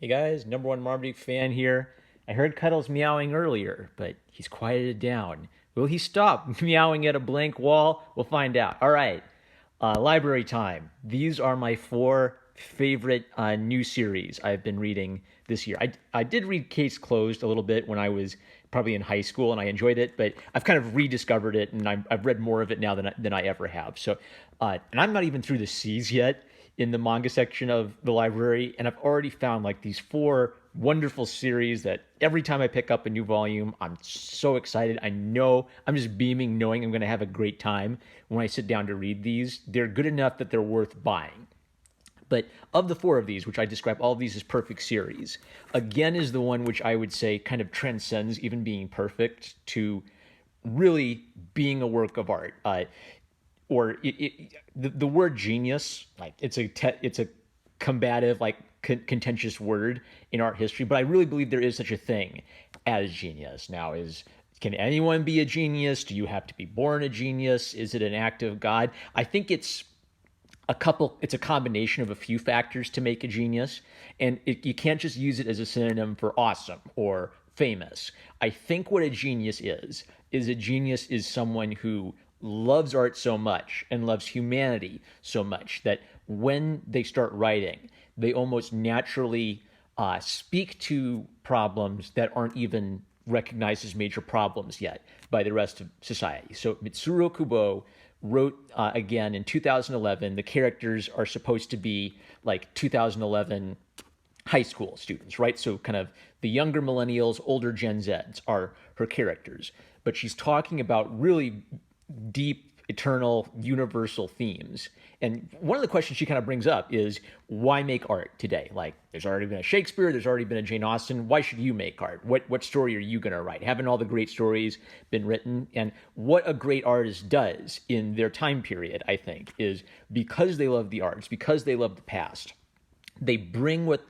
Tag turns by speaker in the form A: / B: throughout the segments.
A: Hey guys, number one Marmaduke fan here. I heard Cuddles meowing earlier, but he's quieted down. Will he stop meowing at a blank wall? We'll find out. All right, library time. These are my four favorite new series I've been reading this year. I did read Case Closed a little bit when I was probably in high school, and I enjoyed it, but I've kind of rediscovered it, and I've read more of it now than I ever have. So, and I'm not even through the C's yet in the manga section of the library, and I've already found like these four wonderful series that every time I pick up a new volume, I'm so excited. I know I'm just beaming, knowing I'm going to have a great time when I sit down to read these. They're good enough that they're worth buying. But of the four of these, which I describe all of these as perfect series, again is the one which I would say kind of transcends even being perfect to really being a work of art. The word genius, like it's a combative, like contentious word in art history, but I really believe there is such a thing as genius. Now, can anyone be a genius? Do you have to be born a genius? Is it an act of God? I think it's a combination of a few factors to make a genius, and you can't just use it as a synonym for awesome or famous. I think what a genius is a genius is someone who loves art so much and loves humanity so much that when they start writing, they almost naturally speak to problems that aren't even recognized as major problems yet by the rest of society. So Mitsurou Kubo wrote again in 2011. The characters are supposed to be like 2011 high school students, right? So kind of the younger millennials, older Gen Zs are her characters. But she's talking about really deep, eternal, universal themes. And one of the questions she kind of brings up is, why make art today? Like, there's already been a Shakespeare, there's already been a Jane Austen. Why should you make art? What story are you going to write? Haven't all the great stories been written? And what a great artist does in their time period, I think, is because they love the arts, because they love the past, they bring what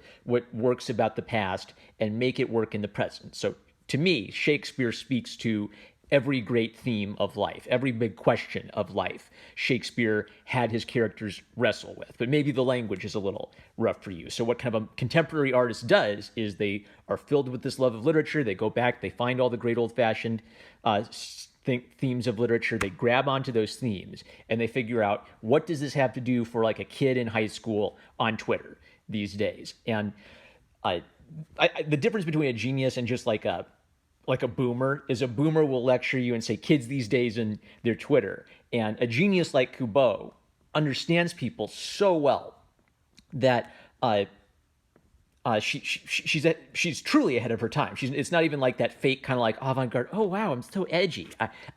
A: works about the past and make it work in the present. So to me, Shakespeare speaks to every great theme of life, every big question of life, Shakespeare had his characters wrestle with. But maybe the language is a little rough for you. So what kind of a contemporary artist does is they are filled with this love of literature. They go back, they find all the great old-fashioned themes of literature. They grab onto those themes and they figure out, what does this have to do for like a kid in high school on Twitter these days? And the difference between a genius and just like a boomer is, a boomer will lecture you and say kids these days in their Twitter. And a genius like Kubo understands people so well that she's truly ahead of her time. It's not even like that fake kind of like avant-garde. Oh wow, I'm so edgy.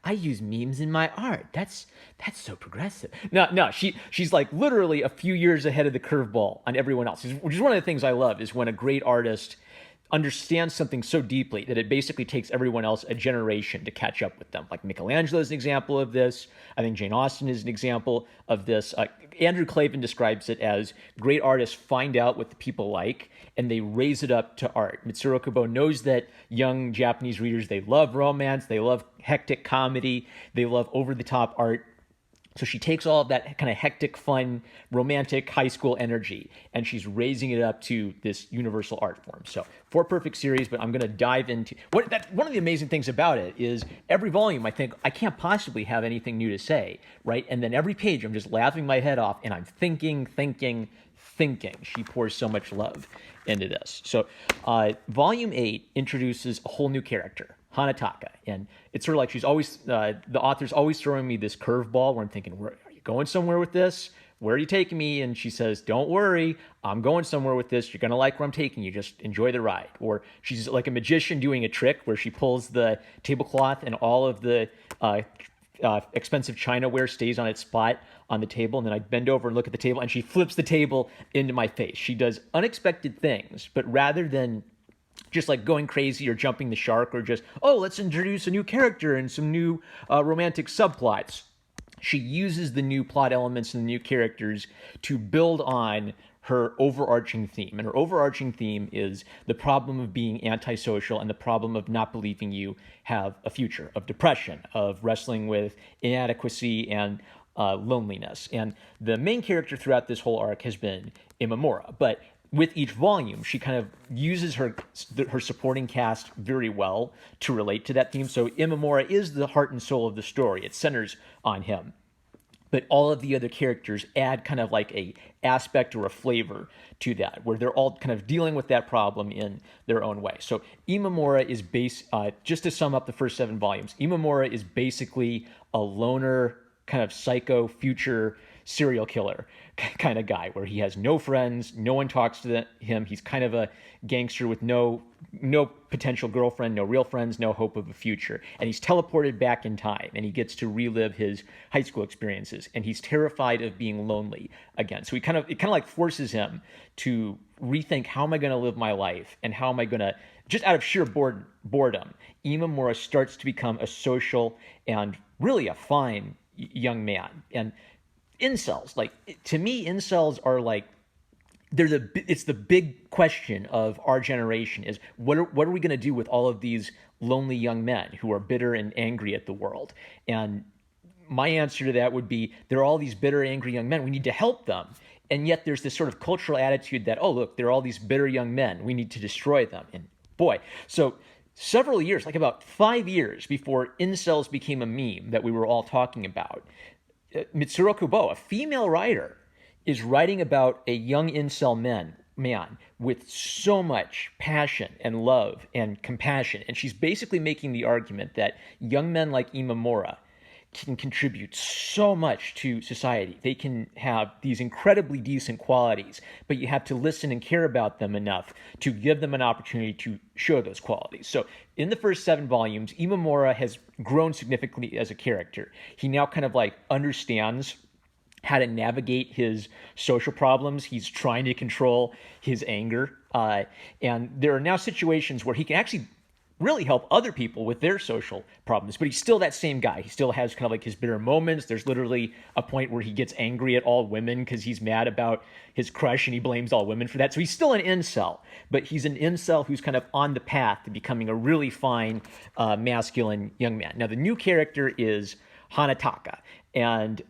A: I use memes in my art. That's so progressive. No, she's like literally a few years ahead of the curveball on everyone else. Which is one of the things I love, is when a great artist understands something so deeply that it basically takes everyone else a generation to catch up with them. Like Michelangelo is an example of this. I think Jane Austen is an example of this. Andrew Clavin describes it as great artists find out what the people like and they raise it up to art. Mitsuru Kubo knows that young Japanese readers, they love romance, they love hectic comedy, they love over-the-top art. So she takes all of that kind of hectic, fun, romantic high school energy, and she's raising it up to this universal art form. So, four perfect series, but I'm going to dive into one of the amazing things about it is every volume, I think, I can't possibly have anything new to say, right? And then every page, I'm just laughing my head off, and I'm thinking. She pours so much love into this. So, volume 8 introduces a whole new character, Hanataka. And it's sort of like she's always, the author's always throwing me this curveball where I'm thinking, are you going somewhere with this? Where are you taking me? And she says, don't worry, I'm going somewhere with this. You're going to like where I'm taking you. Just enjoy the ride. Or she's like a magician doing a trick where she pulls the tablecloth and all of the expensive chinaware stays on its spot on the table, and then I bend over and look at the table, and she flips the table into my face. She does unexpected things, but rather than just like going crazy or jumping the shark or just, oh, let's introduce a new character and some new romantic subplots, she uses the new plot elements and the new characters to build on her overarching theme. And her overarching theme is the problem of being antisocial and the problem of not believing you have a future, of depression, of wrestling with inadequacy and loneliness. And the main character throughout this whole arc has been Imamura. But with each volume, she kind of uses her supporting cast very well to relate to that theme. So Imamura is the heart and soul of the story. It centers on him. But all of the other characters add kind of like a aspect or a flavor to that, where they're all kind of dealing with that problem in their own way. So Imamura is just to sum up the first 7 volumes, Imamura is basically a loner kind of psycho future serial killer kind of guy, where he has no friends, no one talks to him. He's kind of a gangster with no potential girlfriend, no real friends, no hope of a future. And he's teleported back in time, and he gets to relive his high school experiences. And he's terrified of being lonely again. So it kind of like forces him to rethink, how am I going to live my life, and how am I going to, just out of sheer boredom, Imamura starts to become a social and really a fine young man. And incels, like, to me, incels are like, it's the big question of our generation, is what are we going to do with all of these lonely young men who are bitter and angry at the world? And my answer to that would be, there are all these bitter, angry young men. We need to help them. And yet there's this sort of cultural attitude that, oh, look, there are all these bitter young men. We need to destroy them. And boy, so several years, like about 5 years before incels became a meme that we were all talking about, Mitsurou Kubo, a female writer, is writing about a young incel man with so much passion and love and compassion. And she's basically making the argument that young men like Imamura can contribute so much to society. They can have these incredibly decent qualities, but you have to listen and care about them enough to give them an opportunity to show those qualities. So in the first 7 volumes, Imamura has grown significantly as a character. He now kind of like understands how to navigate his social problems. He's trying to control his anger. And there are now situations where he can actually really help other people with their social problems, but he's still that same guy. He still has kind of like his bitter moments. There's literally a point where he gets angry at all women because he's mad about his crush, and he blames all women for that. So he's still an incel, but he's an incel who's kind of on the path to becoming a really fine, masculine young man. Now, the new character is Hanataka, and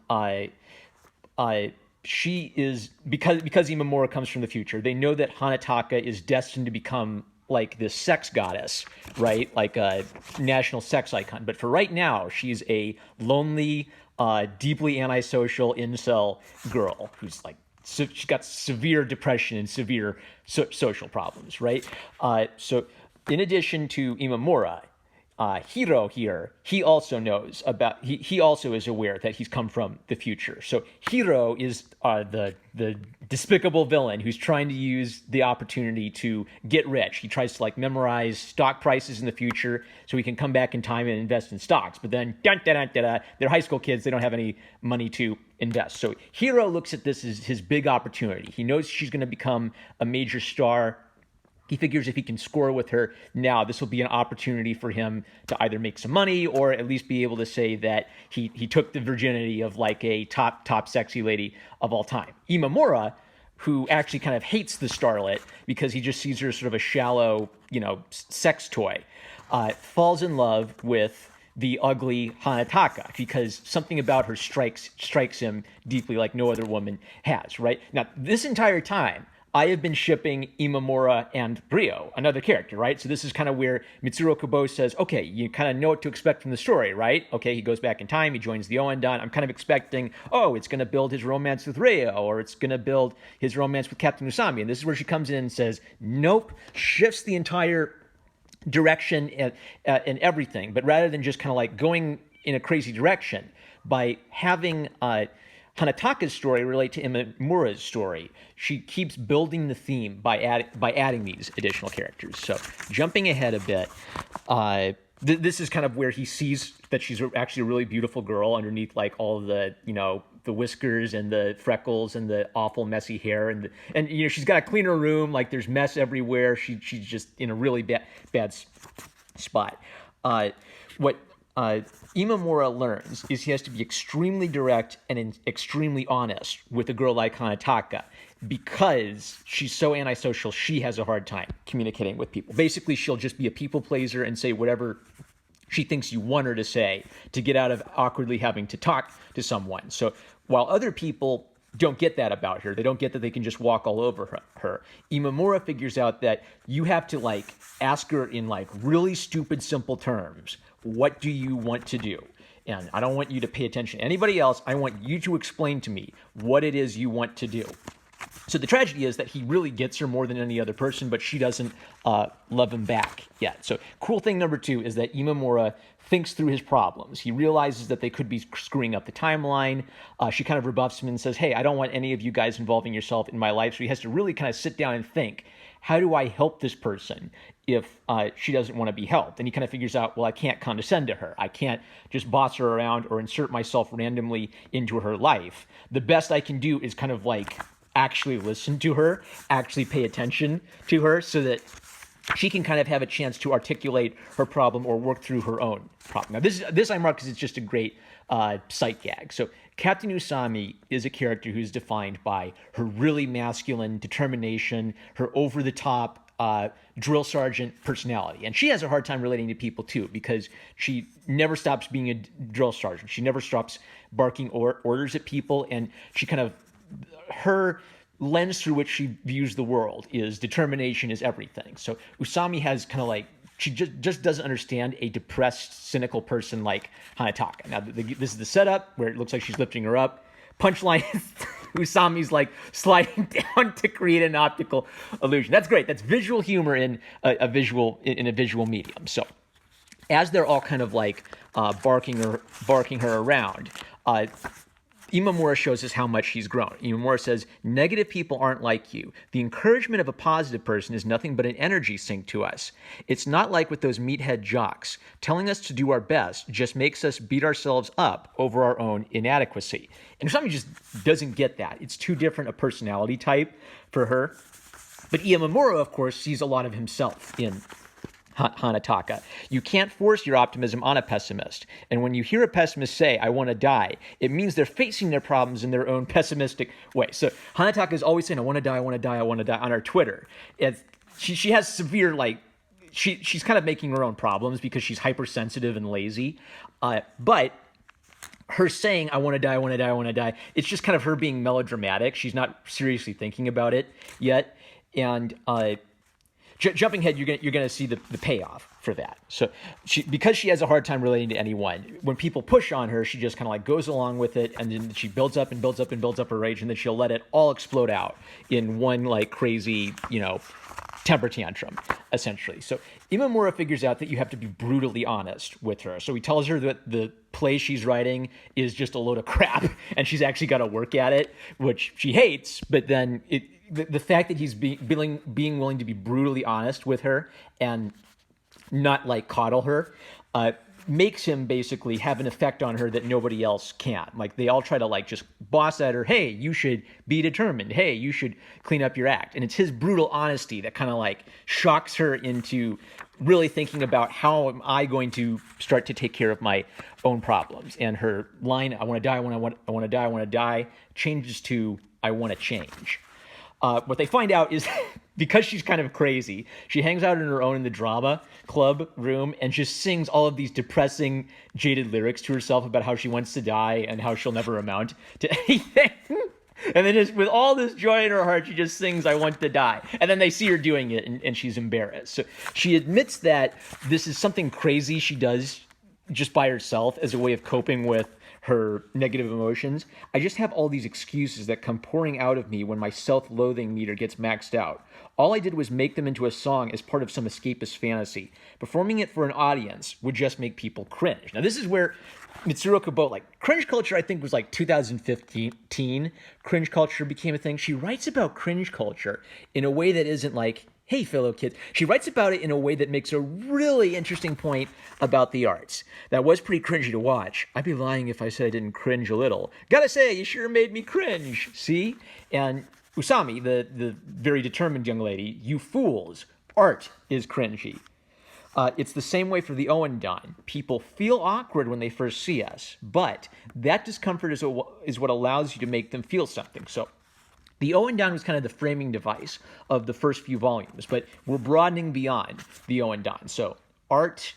A: she is, because Imamura comes from the future, they know that Hanataka is destined to become like this sex goddess, right? Like a national sex icon. But for right now, she's a lonely, deeply antisocial incel girl who's like, she's got severe depression and severe social problems, right? So in addition to Imamura, Hiro here, he also knows about, he also is aware that he's come from the future. So Hiro is the despicable villain who's trying to use the opportunity to get rich. He tries to like memorize stock prices in the future so he can come back in time and invest in stocks. But then, they're high school kids. They don't have any money to invest. So Hiro looks at this as his big opportunity. He knows she's going to become a major star. He figures if he can score with her now, this will be an opportunity for him to either make some money or at least be able to say that he took the virginity of like a top sexy lady of all time. Imamura, who actually kind of hates the starlet because he just sees her as sort of a shallow, sex toy, falls in love with the ugly Hanataka because something about her strikes him deeply like no other woman has, right? Now, this entire time, I have been shipping Imamura and Ryo, another character, right? So this is kind of where Mitsurou Kubo says, okay, you kind of know what to expect from the story, right? Okay, he goes back in time, he joins the Oendan. I'm kind of expecting, oh, it's going to build his romance with Ryo, or it's going to build his romance with Captain Usami. And this is where she comes in and says, nope, shifts the entire direction and everything. But rather than just kind of like going in a crazy direction, by having Hanataka's story relate to Imamura's story, she keeps building the theme by adding these additional characters. So jumping ahead a bit, this is kind of where he sees that she's actually a really beautiful girl underneath like all the the whiskers and the freckles and the awful messy hair and she's got to clean her room, like there's mess everywhere. She's just in a really bad spot. What Imamura learns is he has to be extremely direct and extremely honest with a girl like Hanataka because she's so antisocial, she has a hard time communicating with people. Basically, she'll just be a people pleaser and say whatever she thinks you want her to say to get out of awkwardly having to talk to someone. So while other people don't get that about her. They don't get that they can just walk all over her. Imamura figures out that you have to like ask her in like really stupid, simple terms, what do you want to do? And I don't want you to pay attention to anybody else. I want you to explain to me what it is you want to do. So the tragedy is that he really gets her more than any other person, but she doesn't love him back yet. So cool thing number 2 is that Imamura thinks through his problems. He realizes that they could be screwing up the timeline. She kind of rebuffs him and says, hey, I don't want any of you guys involving yourself in my life. So he has to really kind of sit down and think, how do I help this person if she doesn't want to be helped? And he kind of figures out, well, I can't condescend to her. I can't just boss her around or insert myself randomly into her life. The best I can do is kind of like actually listen to her, actually pay attention to her so that she can kind of have a chance to articulate her problem or work through her own problem. Now, this I mark because it's just a great sight gag. So Captain Usami is a character who's defined by her really masculine determination, her over-the-top drill sergeant personality. And she has a hard time relating to people, too, because she never stops being a drill sergeant. She never stops barking orders at people, and she kind of her lens through which she views the world is determination is everything. So Usami has kind of like, she just doesn't understand a depressed, cynical person like Hanataka. Now, this is the setup where it looks like she's lifting her up. Punchline is Usami's like sliding down to create an optical illusion. That's great. That's visual humor in a visual medium. So as they're all kind of like barking her around, Imamura shows us how much he's grown. Imamura says, negative people aren't like you. The encouragement of a positive person is nothing but an energy sink to us. It's not like with those meathead jocks. Telling us to do our best just makes us beat ourselves up over our own inadequacy. And somebody just doesn't get that. It's too different a personality type for her. But Imamura, of course, sees a lot of himself in Hanataka. You can't force your optimism on a pessimist. And when you hear a pessimist say, I want to die, it means they're facing their problems in their own pessimistic way. So Hanataka is always saying, I want to die, I want to die, I want to die on her Twitter. And she has severe, like, she's kind of making her own problems because she's hypersensitive and lazy. But her saying, I want to die, I want to die, I want to die, it's just kind of her being melodramatic. She's not seriously thinking about it yet. And jumping ahead, you're gonna see the payoff for that. So because she has a hard time relating to anyone, when people push on her, she just kind of like goes along with it, and then she builds up and builds up and builds up her rage, and then she'll let it all explode out in one like crazy, temper tantrum, essentially. So Imamura figures out that you have to be brutally honest with her. So he tells her that the play she's writing is just a load of crap, and she's actually got to work at it, which she hates. But then the fact that he's being willing to be brutally honest with her and not like coddle her makes him basically have an effect on her that nobody else can. Like they all try to like just boss at her, hey, you should be determined, hey, you should clean up your act. And it's his brutal honesty that kind of like shocks her into really thinking about how am I going to start to take care of my own problems. And her line, I want to die, I want to die, I want to die, changes to I want to change. What they find out is because she's kind of crazy, she hangs out on her own in the drama club room and just sings all of these depressing, jaded lyrics to herself about how she wants to die and how she'll never amount to anything. And then just with all this joy in her heart, she just sings, I want to die. And then they see her doing it and she's embarrassed. So she admits that this is something crazy she does just by herself as a way of coping with her negative emotions. I just have all these excuses that come pouring out of me when my self-loathing meter gets maxed out. All I did was make them into a song as part of some escapist fantasy. Performing it for an audience would just make people cringe. Now, this is where Mitsurou Kubo, like, cringe culture, I think, was like 2015. Cringe culture became a thing. She writes about cringe culture in a way that isn't like, hey, fellow kids. She writes about it in a way that makes a really interesting point about the arts. That was pretty cringy to watch. I'd be lying if I said I didn't cringe a little. Gotta say, you sure made me cringe. See? And Usami, the very determined young lady, you fools, art is cringy. It's the same way for the Oendan. People feel awkward when they first see us, but that discomfort is what allows you to make them feel something. So the Oendan was kind of the framing device of the first few volumes, but we're broadening beyond the Oendan. So art,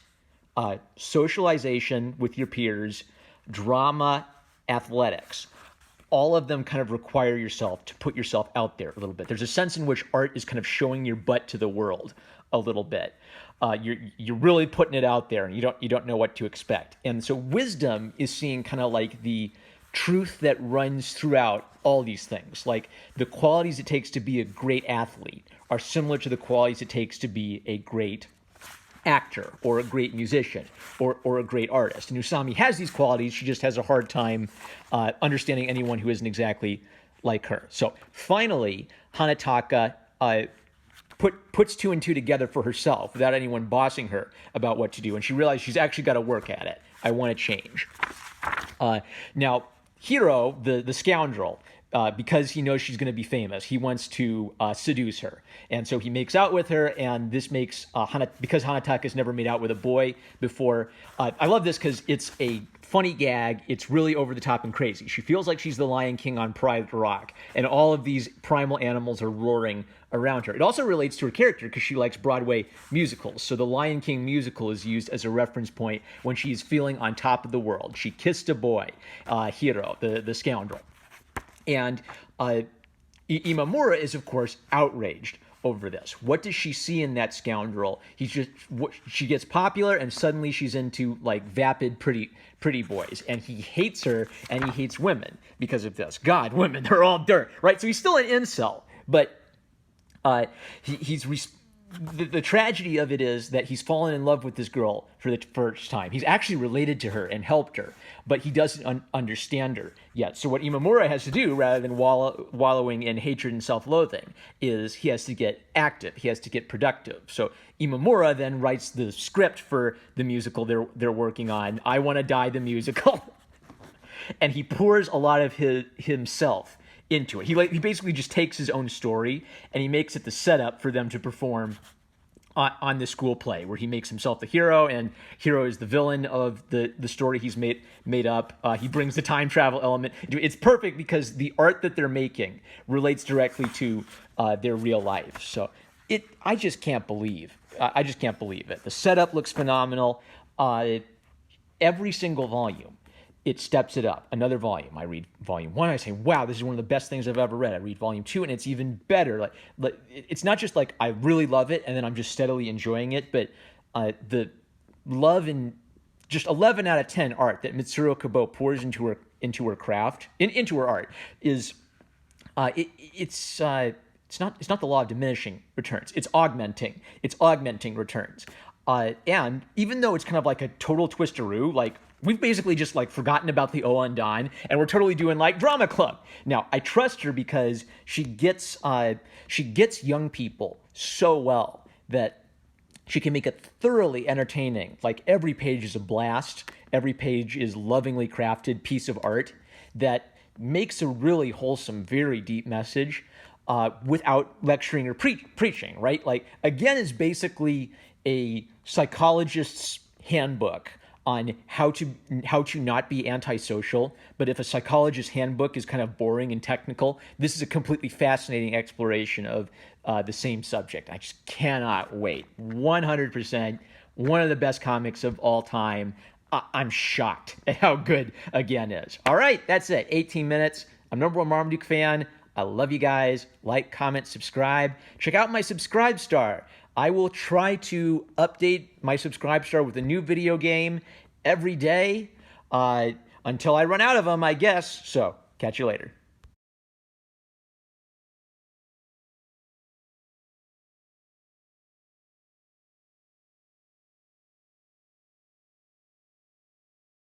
A: socialization with your peers, drama, athletics. all of them kind of require yourself to put yourself out there a little bit. There's a sense in which art is kind of showing your butt to the world a little bit. You're really putting it out there, and you don't know what to expect. And so wisdom is seeing kind of like the truth that runs throughout all these things. Like the qualities it takes to be a great athlete are similar to the qualities it takes to be a great actor or a great musician or a great artist. And Usami has these qualities. She just has a hard time understanding anyone who isn't exactly like her. So finally, Hanataka puts two and two together for herself without anyone bossing her about what to do. And she realized she's actually got to work at it. I want to change. Now, Hiro, the scoundrel, because he knows she's going to be famous, he wants to seduce her. And so he makes out with her, and this makes, because Hanataka's never made out with a boy before, I love this because it's a funny gag. It's really over the top and crazy. She feels like she's the Lion King on Private Rock, and all of these primal animals are roaring around her. It also relates to her character because she likes Broadway musicals. So the Lion King musical is used as a reference point when she's feeling on top of the world. She kissed a boy, Hiro, the scoundrel. And Imamura is, of course, outraged over this. What does she see in that scoundrel? She gets popular, and suddenly she's into like vapid, pretty boys, and he hates her, and he hates women because of this. God, women, they're all dirt, right? So he's still an incel, but the tragedy of it is that he's fallen in love with this girl for the first time. He's actually related to her and helped her, but he doesn't understand her yet. So what Imamura has to do, rather than wallowing in hatred and self-loathing, is he has to get active. He has to get productive. So Imamura then writes the script for the musical they're working on, I Want to Die the Musical, and he pours a lot of himself into it. He basically just takes his own story and he makes it the setup for them to perform on the school play, where he makes himself the hero, and Hiro is the villain of the story he's made up. He brings the time travel element. It's perfect because the art that they're making relates directly to their real life. So I just can't believe it. The setup looks phenomenal. Every single volume, it steps it up. Another volume. I read volume 1. I say, wow, this is one of the best things I've ever read. I read volume 2, and it's even better. Like it's not just like I really love it, and then I'm just steadily enjoying it, but the love and just 11 out of 10 art that Mitsurou Kubo pours into her craft, into her art, is it's not the law of diminishing returns. It's augmenting returns. And even though it's kind of like a total twistaroo, like we've basically just like forgotten about the Oandan, and we're totally doing like drama club. Now, I trust her because she gets young people so well that she can make it thoroughly entertaining. Like every page is a blast. Every page is lovingly crafted piece of art that makes a really wholesome, very deep message without lecturing or preaching, right? Like, again, is basically a psychologist's handbook on how to not be antisocial. But if a psychologist's handbook is kind of boring and technical, this is a completely fascinating exploration of the same subject. I just cannot wait. 100%, one of the best comics of all time. I'm shocked at how good Again is. All right, that's it. 18 minutes. I'm number one Marmaduke fan. I love you guys. Like, comment, subscribe. Check out my Subscribe Star. I will try to update my Subscribe Star with a new video game every day until I run out of them, I guess. So, catch you later.